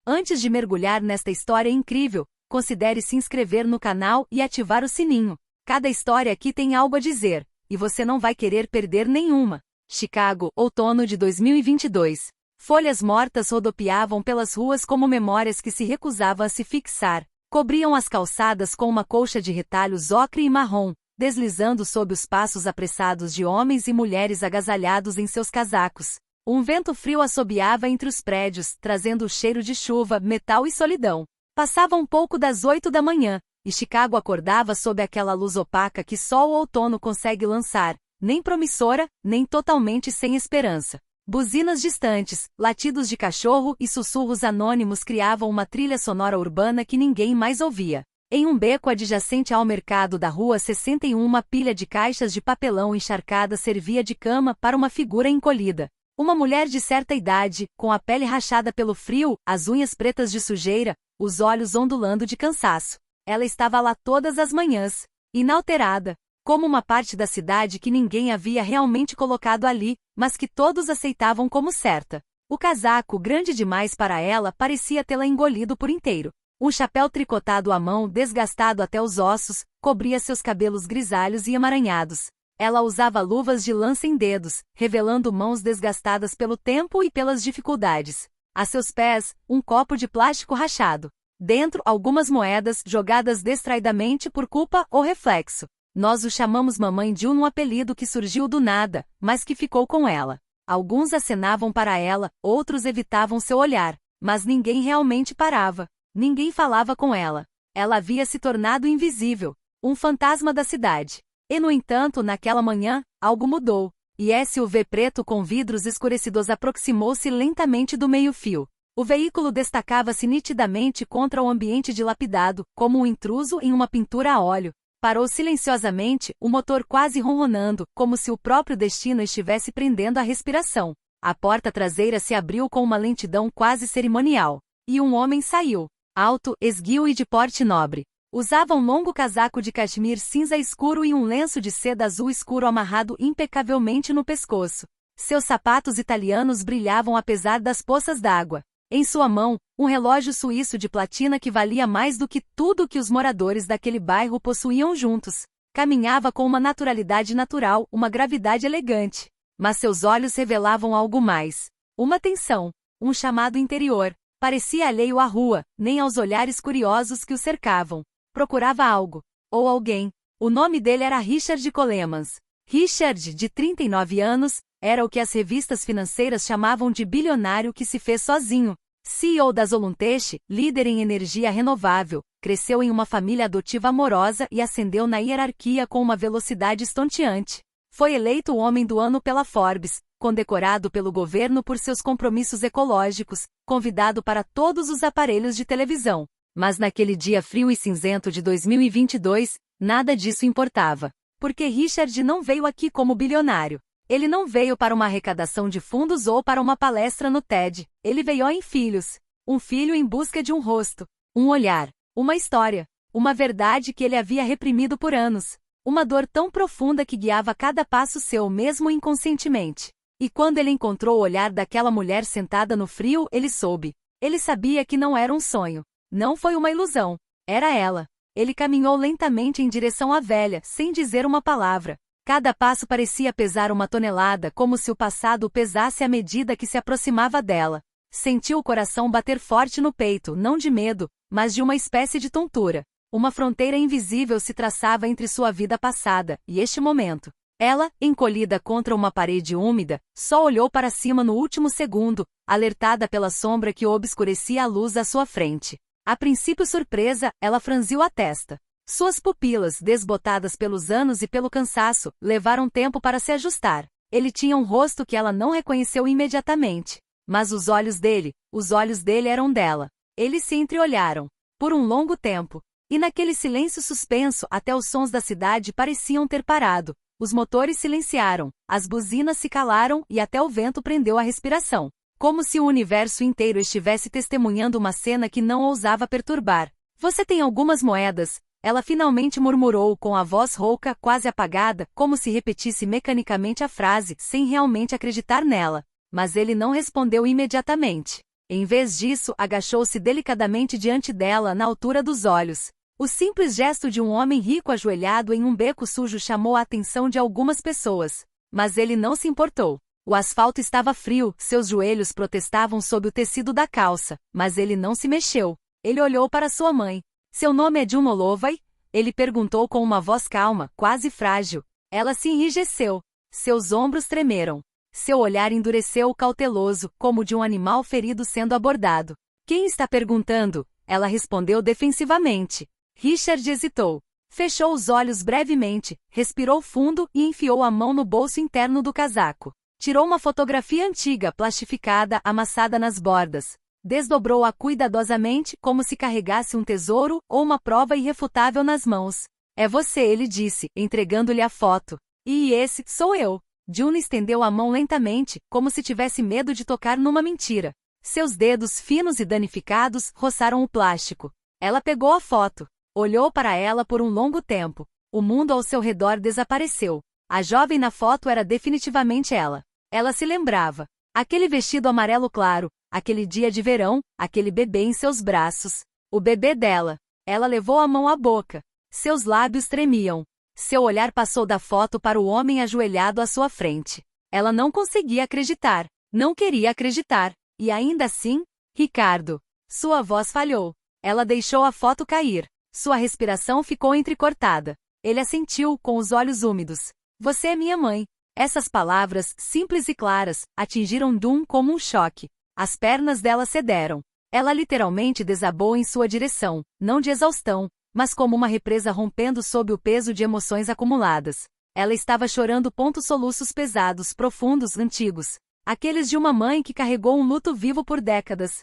Antes de mergulhar nesta história incrível, considere se inscrever no canal e ativar o sininho. Cada história aqui tem algo a dizer, e você não vai querer perder nenhuma. Chicago, outono de 2022. Folhas mortas rodopiavam pelas ruas como memórias que se recusavam a se fixar. Cobriam as calçadas com uma colcha de retalhos ocre e marrom, deslizando sob os passos apressados de homens e mulheres agasalhados em seus casacos. Um vento frio assobiava entre os prédios, trazendo o cheiro de chuva, metal e solidão. Passava um pouco das 8 da manhã, e Chicago acordava sob aquela luz opaca que só o outono consegue lançar, nem promissora, nem totalmente sem esperança. Buzinas distantes, latidos de cachorro e sussurros anônimos criavam uma trilha sonora urbana que ninguém mais ouvia. Em um beco adjacente ao mercado da Rua 61, uma pilha de caixas de papelão encharcada servia de cama para uma figura encolhida. Uma mulher de certa idade, com a pele rachada pelo frio, as unhas pretas de sujeira, os olhos ondulando de cansaço. Ela estava lá todas as manhãs, inalterada, como uma parte da cidade que ninguém havia realmente colocado ali, mas que todos aceitavam como certa. O casaco, grande demais para ela, parecia tê-la engolido por inteiro. Um chapéu tricotado à mão, desgastado até os ossos, cobria seus cabelos grisalhos e emaranhados. Ela usava luvas de lã sem dedos, revelando mãos desgastadas pelo tempo e pelas dificuldades. A seus pés, um copo de plástico rachado. Dentro, algumas moedas, jogadas distraidamente por culpa ou reflexo. Nós o chamamos Mamãe de um apelido que surgiu do nada, mas que ficou com ela. Alguns acenavam para ela, outros evitavam seu olhar, mas ninguém realmente parava. Ninguém falava com ela. Ela havia se tornado invisível, um fantasma da cidade. E no entanto, naquela manhã, algo mudou. E SUV preto com vidros escurecidos aproximou-se lentamente do meio-fio. O veículo destacava-se nitidamente contra o ambiente dilapidado, como um intruso em uma pintura a óleo. Parou silenciosamente, o motor quase ronronando, como se o próprio destino estivesse prendendo a respiração. A porta traseira se abriu com uma lentidão quase cerimonial. E um homem saiu. Alto, esguio e de porte nobre. Usava um longo casaco de cachemir cinza escuro e um lenço de seda azul escuro amarrado impecavelmente no pescoço. Seus sapatos italianos brilhavam apesar das poças d'água. Em sua mão, um relógio suíço de platina que valia mais do que tudo que os moradores daquele bairro possuíam juntos. Caminhava com uma naturalidade natural, uma gravidade elegante. Mas seus olhos revelavam algo mais. Uma tensão, um chamado interior. Parecia alheio à rua, nem aos olhares curiosos que o cercavam. Procurava algo, ou alguém. O nome dele era Richard Colemans. Richard, de 39 anos, era o que as revistas financeiras chamavam de bilionário que se fez sozinho. CEO da Zolunteche, líder em energia renovável, cresceu em uma família adotiva amorosa e ascendeu na hierarquia com uma velocidade estonteante. Foi eleito o Homem do Ano pela Forbes, condecorado pelo governo por seus compromissos ecológicos, convidado para todos os aparelhos de televisão. Mas naquele dia frio e cinzento de 2022, nada disso importava. Porque Richard não veio aqui como bilionário. Ele não veio para uma arrecadação de fundos ou para uma palestra no TED. Ele veio em filhos. Um filho em busca de um rosto, um olhar, uma história, uma verdade que ele havia reprimido por anos. Uma dor tão profunda que guiava cada passo seu mesmo inconscientemente. E quando ele encontrou o olhar daquela mulher sentada no frio, ele soube. Ele sabia que não era um sonho. Não foi uma ilusão. Era ela. Ele caminhou lentamente em direção à velha, sem dizer uma palavra. Cada passo parecia pesar uma tonelada, como se o passado o pesasse à medida que se aproximava dela. Sentiu o coração bater forte no peito, não de medo, mas de uma espécie de tontura. Uma fronteira invisível se traçava entre sua vida passada e este momento. Ela, encolhida contra uma parede úmida, só olhou para cima no último segundo, alertada pela sombra que obscurecia a luz à sua frente. A princípio surpresa, ela franziu a testa. Suas pupilas, desbotadas pelos anos e pelo cansaço, levaram tempo para se ajustar. Ele tinha um rosto que ela não reconheceu imediatamente. Mas os olhos dele eram dela. Eles se entreolharam. Por um longo tempo. E naquele silêncio suspenso, até os sons da cidade pareciam ter parado. Os motores silenciaram, as buzinas se calaram e até o vento prendeu a respiração. Como se o universo inteiro estivesse testemunhando uma cena que não ousava perturbar. Você tem algumas moedas? Ela finalmente murmurou com a voz rouca, quase apagada, como se repetisse mecanicamente a frase, sem realmente acreditar nela. Mas ele não respondeu imediatamente. Em vez disso, agachou-se delicadamente diante dela na altura dos olhos. O simples gesto de um homem rico ajoelhado em um beco sujo chamou a atenção de algumas pessoas. Mas ele não se importou. O asfalto estava frio, seus joelhos protestavam sob o tecido da calça, mas ele não se mexeu. Ele olhou para sua mãe. Seu nome é June Holloway? Ele perguntou com uma voz calma, quase frágil. Ela se enrijeceu. Seus ombros tremeram. Seu olhar endureceu cauteloso, como de um animal ferido sendo abordado. Quem está perguntando? Ela respondeu defensivamente. Richard hesitou. Fechou os olhos brevemente, respirou fundo e enfiou a mão no bolso interno do casaco. Tirou uma fotografia antiga, plastificada, amassada nas bordas. Desdobrou-a cuidadosamente, como se carregasse um tesouro ou uma prova irrefutável nas mãos. É você, ele disse, entregando-lhe a foto. E esse, sou eu. June estendeu a mão lentamente, como se tivesse medo de tocar numa mentira. Seus dedos finos e danificados roçaram o plástico. Ela pegou a foto. Olhou para ela por um longo tempo. O mundo ao seu redor desapareceu. A jovem na foto era definitivamente ela. Ela se lembrava. Aquele vestido amarelo claro, aquele dia de verão, aquele bebê em seus braços. O bebê dela. Ela levou a mão à boca. Seus lábios tremiam. Seu olhar passou da foto para o homem ajoelhado à sua frente. Ela não conseguia acreditar. Não queria acreditar. E ainda assim, Ricardo. Sua voz falhou. Ela deixou a foto cair. Sua respiração ficou entrecortada. Ele assentiu, com os olhos úmidos. Você é minha mãe. Essas palavras, simples e claras, atingiram June como um choque. As pernas dela cederam. Ela literalmente desabou em sua direção, não de exaustão, mas como uma represa rompendo sob o peso de emoções acumuladas. Ela estava chorando soluços pesados, profundos, antigos. Aqueles de uma mãe que carregou um luto vivo por décadas.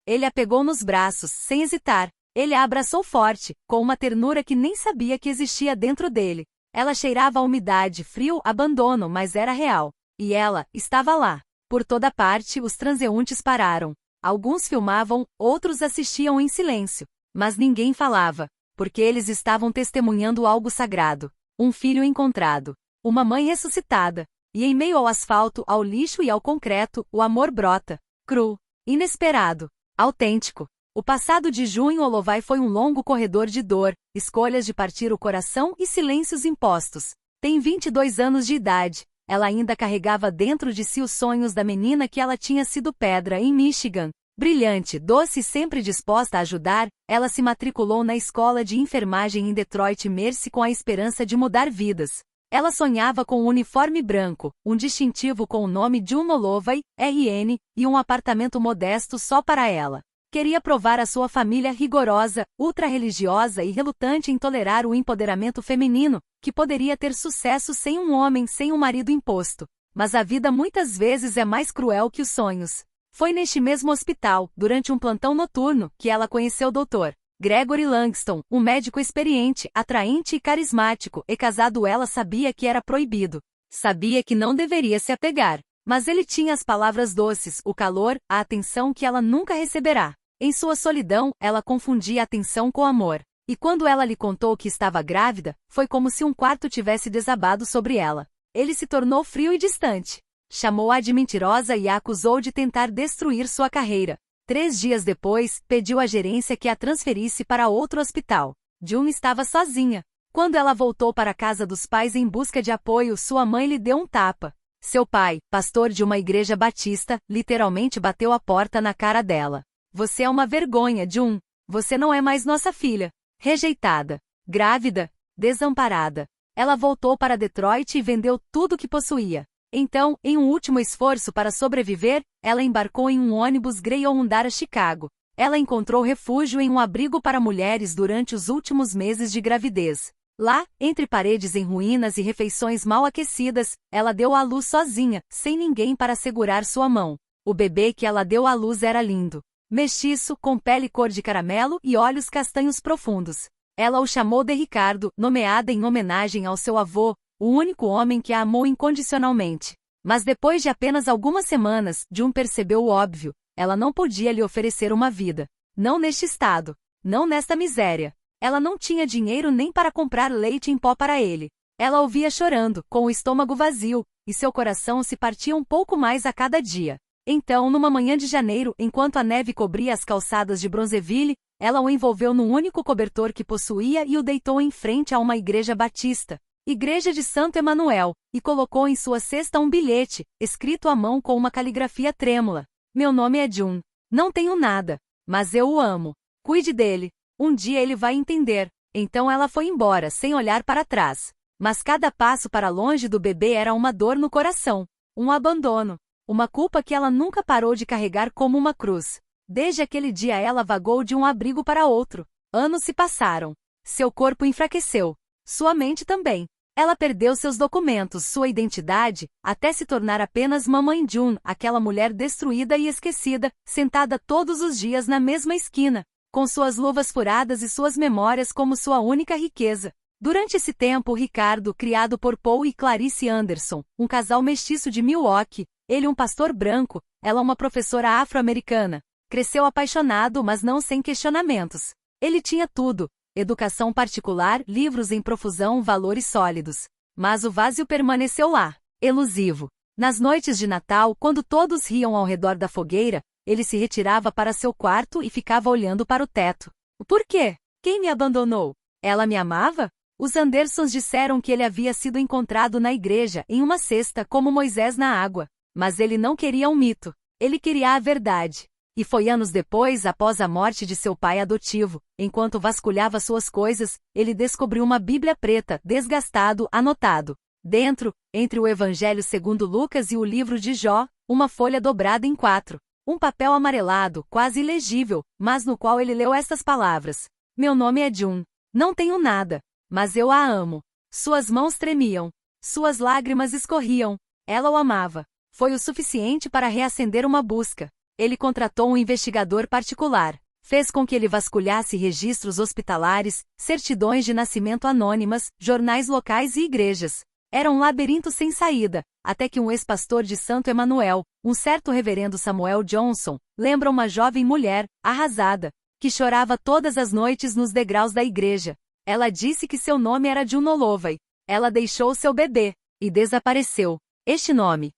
Ele a pegou nos braços, sem hesitar. Ele a abraçou forte, com uma ternura que nem sabia que existia dentro dele. Ela cheirava a umidade, frio, abandono, mas era real. E ela estava lá. Por toda parte, os transeuntes pararam. Alguns filmavam, outros assistiam em silêncio. Mas ninguém falava, porque eles estavam testemunhando algo sagrado. Um filho encontrado. Uma mãe ressuscitada. E em meio ao asfalto, ao lixo e ao concreto, o amor brota. Cru. Inesperado. Autêntico. O passado de June Holloway foi um longo corredor de dor, escolhas de partir o coração e silêncios impostos. Tem 22 anos de idade. Ela ainda carregava dentro de si os sonhos da menina que ela tinha sido pedra em Michigan. Brilhante, doce e sempre disposta a ajudar, ela se matriculou na escola de enfermagem em Detroit Mercy com a esperança de mudar vidas. Ela sonhava com um uniforme branco, um distintivo com o nome June Holloway, RN, e um apartamento modesto só para ela. Queria provar à sua família rigorosa, ultra-religiosa e relutante em tolerar o empoderamento feminino, que poderia ter sucesso sem um homem, sem um marido imposto. Mas a vida muitas vezes é mais cruel que os sonhos. Foi neste mesmo hospital, durante um plantão noturno, que ela conheceu o Dr. Gregory Langston, um médico experiente, atraente e carismático, e casado ela sabia que era proibido. Sabia que não deveria se apegar. Mas ele tinha as palavras doces, o calor, a atenção que ela nunca receberá. Em sua solidão, ela confundia atenção com amor. E quando ela lhe contou que estava grávida, foi como se um quarto tivesse desabado sobre ela. Ele se tornou frio e distante. Chamou-a de mentirosa e a acusou de tentar destruir sua carreira. 3 dias depois, pediu à gerência que a transferisse para outro hospital. June estava sozinha. Quando ela voltou para a casa dos pais em busca de apoio, sua mãe lhe deu um tapa. Seu pai, pastor de uma igreja batista, literalmente bateu a porta na cara dela. Você é uma vergonha, June. Você não é mais nossa filha. Rejeitada. Grávida. Desamparada. Ela voltou para Detroit e vendeu tudo que possuía. Então, em um último esforço para sobreviver, ela embarcou em um ônibus Greyhound a Chicago. Ela encontrou refúgio em um abrigo para mulheres durante os últimos meses de gravidez. Lá, entre paredes em ruínas e refeições mal aquecidas, ela deu à luz sozinha, sem ninguém para segurar sua mão. O bebê que ela deu à luz era lindo. Mestiço, com pele cor de caramelo e olhos castanhos profundos. Ela o chamou de Ricardo, nomeada em homenagem ao seu avô, o único homem que a amou incondicionalmente. Mas depois de apenas algumas semanas, June percebeu o óbvio. Ela não podia lhe oferecer uma vida. Não neste estado. Não nesta miséria. Ela não tinha dinheiro nem para comprar leite em pó para ele. Ela o via chorando, com o estômago vazio, e seu coração se partia um pouco mais a cada dia. Então, numa manhã de janeiro, enquanto a neve cobria as calçadas de Bronzeville, ela o envolveu num único cobertor que possuía e o deitou em frente a uma igreja batista, Igreja de Santo Emanuel, e colocou em sua cesta um bilhete, escrito à mão com uma caligrafia trêmula. Meu nome é June. Não tenho nada, mas eu o amo. Cuide dele. Um dia ele vai entender. Então ela foi embora, sem olhar para trás. Mas cada passo para longe do bebê era uma dor no coração, um abandono, uma culpa que ela nunca parou de carregar como uma cruz. Desde aquele dia ela vagou de um abrigo para outro. Anos se passaram. Seu corpo enfraqueceu. Sua mente também. Ela perdeu seus documentos, sua identidade, até se tornar apenas Mamãe June, aquela mulher destruída e esquecida, sentada todos os dias na mesma esquina, com suas luvas furadas e suas memórias como sua única riqueza. Durante esse tempo, Ricardo, criado por Paul e Clarice Anderson, um casal mestiço de Milwaukee, ele um pastor branco, ela uma professora afro-americana, cresceu apaixonado, mas não sem questionamentos. Ele tinha tudo. Educação particular, livros em profusão, valores sólidos. Mas o vazio permaneceu lá, elusivo. Nas noites de Natal, quando todos riam ao redor da fogueira, ele se retirava para seu quarto e ficava olhando para o teto. Por quê? Quem me abandonou? Ela me amava? Os Andersons disseram que ele havia sido encontrado na igreja, em uma cesta, como Moisés na água. Mas ele não queria um mito. Ele queria a verdade. E foi anos depois, após a morte de seu pai adotivo, enquanto vasculhava suas coisas, ele descobriu uma Bíblia preta, desgastado, anotado. Dentro, entre o Evangelho segundo Lucas e o livro de Jó, uma folha dobrada em 4. Um papel amarelado, quase ilegível, mas no qual ele leu estas palavras. Meu nome é June. Não tenho nada, mas eu a amo. Suas mãos tremiam. Suas lágrimas escorriam. Ela o amava. Foi o suficiente para reacender uma busca. Ele contratou um investigador particular, fez com que ele vasculhasse registros hospitalares, certidões de nascimento anônimas, jornais locais e igrejas. Era um labirinto sem saída, até que um ex-pastor de Santo Emanuel, um certo reverendo Samuel Johnson, lembra uma jovem mulher, arrasada, que chorava todas as noites nos degraus da igreja. Ela disse que seu nome era June Holloway. Ela deixou seu bebê e desapareceu. Este nome,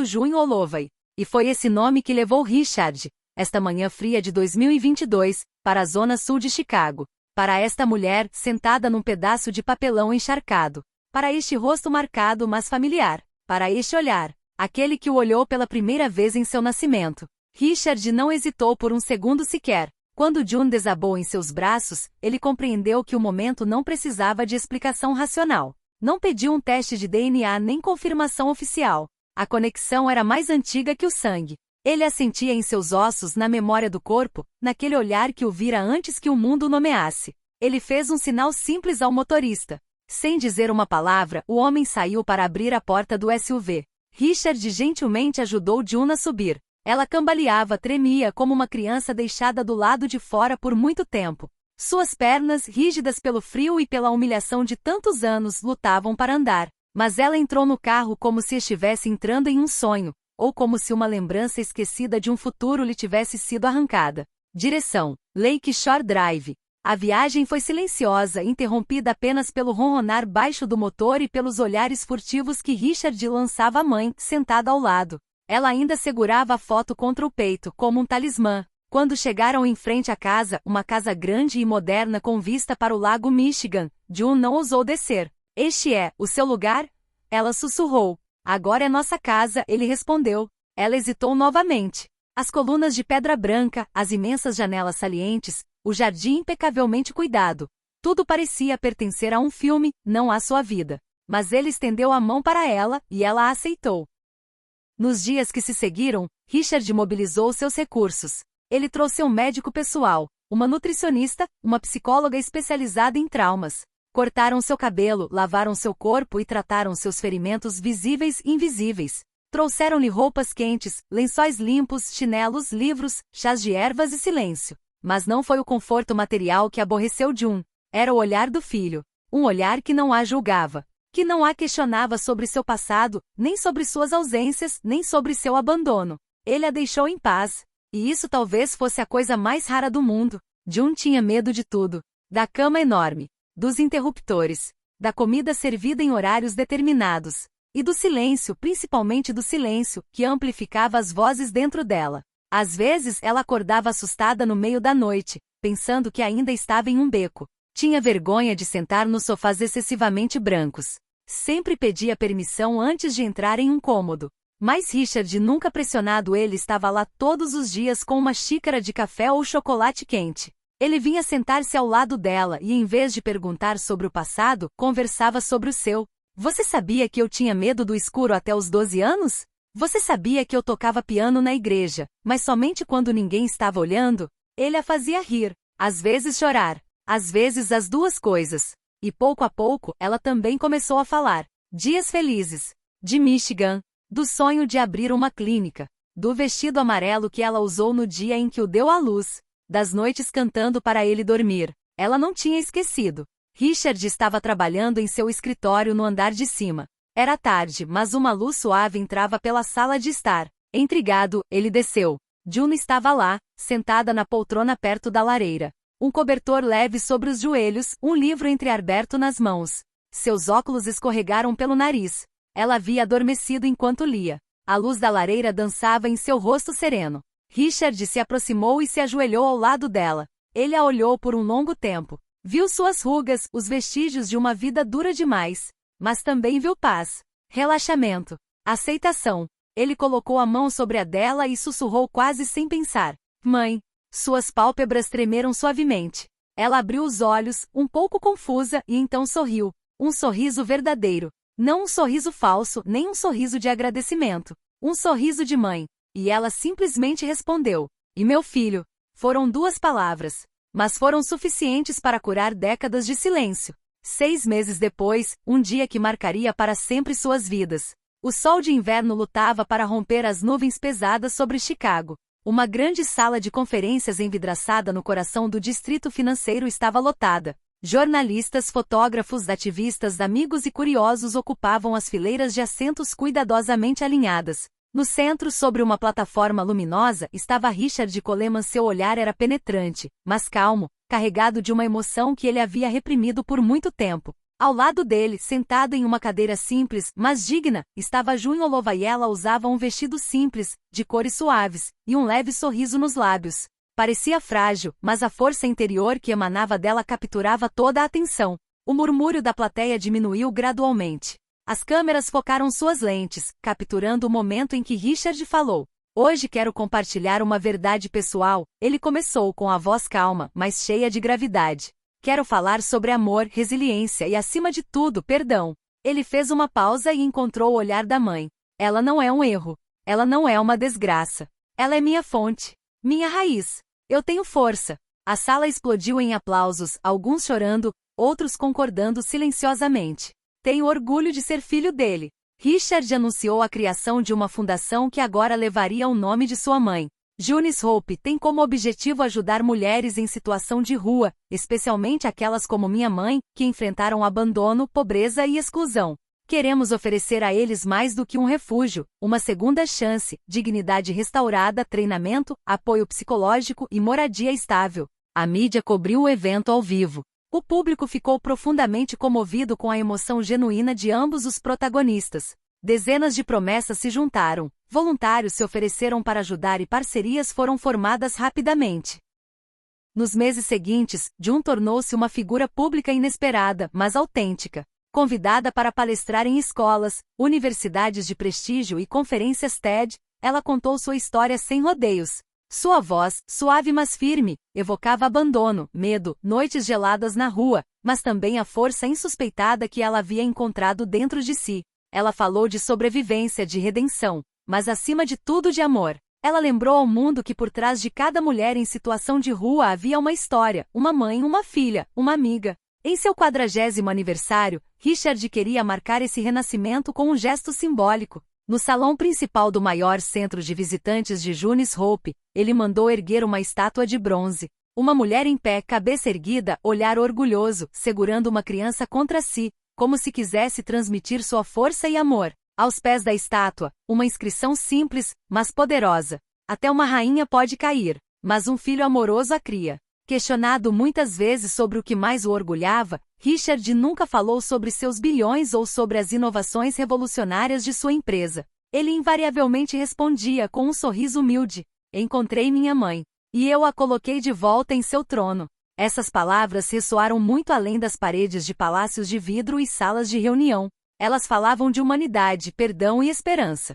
June Holloway. E foi esse nome que levou Richard, esta manhã fria de 2022, para a zona sul de Chicago. Para esta mulher, sentada num pedaço de papelão encharcado. Para este rosto marcado mas familiar. Para este olhar, aquele que o olhou pela primeira vez em seu nascimento. Richard não hesitou por um segundo sequer. Quando June desabou em seus braços, ele compreendeu que o momento não precisava de explicação racional. Não pediu um teste de DNA nem confirmação oficial. A conexão era mais antiga que o sangue. Ele a sentia em seus ossos, na memória do corpo, naquele olhar que o vira antes que o mundo o nomeasse. Ele fez um sinal simples ao motorista. Sem dizer uma palavra, o homem saiu para abrir a porta do SUV. Richard gentilmente ajudou June a subir. Ela cambaleava, tremia como uma criança deixada do lado de fora por muito tempo. Suas pernas, rígidas pelo frio e pela humilhação de tantos anos, lutavam para andar. Mas ela entrou no carro como se estivesse entrando em um sonho, ou como se uma lembrança esquecida de um futuro lhe tivesse sido arrancada. Direção: Lake Shore Drive. A viagem foi silenciosa, interrompida apenas pelo ronronar baixo do motor e pelos olhares furtivos que Richard lançava à mãe, sentada ao lado. Ela ainda segurava a foto contra o peito, como um talismã. Quando chegaram em frente à casa, uma casa grande e moderna com vista para o lago Michigan, June não ousou descer. Este é o seu lugar? Ela sussurrou. Agora é nossa casa, ele respondeu. Ela hesitou novamente. As colunas de pedra branca, as imensas janelas salientes, o jardim impecavelmente cuidado. Tudo parecia pertencer a um filme, não à sua vida. Mas ele estendeu a mão para ela, e ela a aceitou. Nos dias que se seguiram, Richard mobilizou seus recursos. Ele trouxe um médico pessoal, uma nutricionista, uma psicóloga especializada em traumas. Cortaram seu cabelo, lavaram seu corpo e trataram seus ferimentos visíveis e invisíveis. Trouxeram-lhe roupas quentes, lençóis limpos, chinelos, livros, chás de ervas e silêncio. Mas não foi o conforto material que aborreceu June. Era o olhar do filho. Um olhar que não a julgava. Que não a questionava sobre seu passado, nem sobre suas ausências, nem sobre seu abandono. Ele a deixou em paz. E isso talvez fosse a coisa mais rara do mundo. June tinha medo de tudo. Da cama enorme. Dos interruptores, da comida servida em horários determinados. E do silêncio, principalmente do silêncio, que amplificava as vozes dentro dela. Às vezes ela acordava assustada no meio da noite, pensando que ainda estava em um beco. Tinha vergonha de sentar nos sofás excessivamente brancos. Sempre pedia permissão antes de entrar em um cômodo. Mas Richard, nunca pressionado, ele estava lá todos os dias com uma xícara de café ou chocolate quente. Ele vinha sentar-se ao lado dela e, em vez de perguntar sobre o passado, conversava sobre o seu. Você sabia que eu tinha medo do escuro até os 12 anos? Você sabia que eu tocava piano na igreja, mas somente quando ninguém estava olhando? Ele a fazia rir, às vezes chorar, às vezes as duas coisas. E pouco a pouco, ela também começou a falar. Dias felizes. De Michigan. Do sonho de abrir uma clínica. Do vestido amarelo que ela usou no dia em que o deu à luz. Das noites cantando para ele dormir. Ela não tinha esquecido. Richard estava trabalhando em seu escritório no andar de cima. Era tarde, mas uma luz suave entrava pela sala de estar. Intrigado, ele desceu. June estava lá, sentada na poltrona perto da lareira. Um cobertor leve sobre os joelhos, um livro entreaberto nas mãos. Seus óculos escorregaram pelo nariz. Ela havia adormecido enquanto lia. A luz da lareira dançava em seu rosto sereno. Richard se aproximou e se ajoelhou ao lado dela. Ele a olhou por um longo tempo. Viu suas rugas, os vestígios de uma vida dura demais. Mas também viu paz, relaxamento, aceitação. Ele colocou a mão sobre a dela e sussurrou quase sem pensar. Mãe. Suas pálpebras tremeram suavemente. Ela abriu os olhos, um pouco confusa, e então sorriu. Um sorriso verdadeiro. Não um sorriso falso, nem um sorriso de agradecimento. Um sorriso de mãe. E ela simplesmente respondeu. E meu filho. Foram 2 palavras. Mas foram suficientes para curar décadas de silêncio. 6 meses depois, um dia que marcaria para sempre suas vidas. O sol de inverno lutava para romper as nuvens pesadas sobre Chicago. Uma grande sala de conferências envidraçada no coração do distrito financeiro estava lotada. Jornalistas, fotógrafos, ativistas, amigos e curiosos ocupavam as fileiras de assentos cuidadosamente alinhadas. No centro, sobre uma plataforma luminosa, estava Richard Coleman. Seu olhar era penetrante, mas calmo, carregado de uma emoção que ele havia reprimido por muito tempo. Ao lado dele, sentado em uma cadeira simples, mas digna, estava June Olova e ela usava um vestido simples, de cores suaves, e um leve sorriso nos lábios. Parecia frágil, mas a força interior que emanava dela capturava toda a atenção. O murmúrio da plateia diminuiu gradualmente. As câmeras focaram suas lentes, capturando o momento em que Richard falou. Hoje quero compartilhar uma verdade pessoal, ele começou com a voz calma, mas cheia de gravidade. Quero falar sobre amor, resiliência e, acima de tudo, perdão. Ele fez uma pausa e encontrou o olhar da mãe. Ela não é um erro. Ela não é uma desgraça. Ela é minha fonte. Minha raiz. Eu tenho força. A sala explodiu em aplausos, alguns chorando, outros concordando silenciosamente. Tenho orgulho de ser filho dele. Richard anunciou a criação de uma fundação que agora levaria o nome de sua mãe. Junis Hope tem como objetivo ajudar mulheres em situação de rua, especialmente aquelas como minha mãe, que enfrentaram abandono, pobreza e exclusão. Queremos oferecer a eles mais do que um refúgio, uma segunda chance, dignidade restaurada, treinamento, apoio psicológico e moradia estável. A mídia cobriu o evento ao vivo. O público ficou profundamente comovido com a emoção genuína de ambos os protagonistas. Dezenas de promessas se juntaram, voluntários se ofereceram para ajudar e parcerias foram formadas rapidamente. Nos meses seguintes, June tornou-se uma figura pública inesperada, mas autêntica. Convidada para palestrar em escolas, universidades de prestígio e conferências TED, ela contou sua história sem rodeios. Sua voz, suave mas firme, evocava abandono, medo, noites geladas na rua, mas também a força insuspeitada que ela havia encontrado dentro de si. Ela falou de sobrevivência, de redenção, mas acima de tudo de amor. Ela lembrou ao mundo que por trás de cada mulher em situação de rua havia uma história, uma mãe, uma filha, uma amiga. Em seu 40º aniversário, Richard queria marcar esse renascimento com um gesto simbólico. No salão principal do maior centro de visitantes de Junis Hope, ele mandou erguer uma estátua de bronze. Uma mulher em pé, cabeça erguida, olhar orgulhoso, segurando uma criança contra si, como se quisesse transmitir sua força e amor. Aos pés da estátua, uma inscrição simples, mas poderosa. Até uma rainha pode cair, mas um filho amoroso a cria. Questionado muitas vezes sobre o que mais o orgulhava, Richard nunca falou sobre seus bilhões ou sobre as inovações revolucionárias de sua empresa. Ele invariavelmente respondia com um sorriso humilde: encontrei minha mãe. E eu a coloquei de volta em seu trono. Essas palavras ressoaram muito além das paredes de palácios de vidro e salas de reunião. Elas falavam de humanidade, perdão e esperança.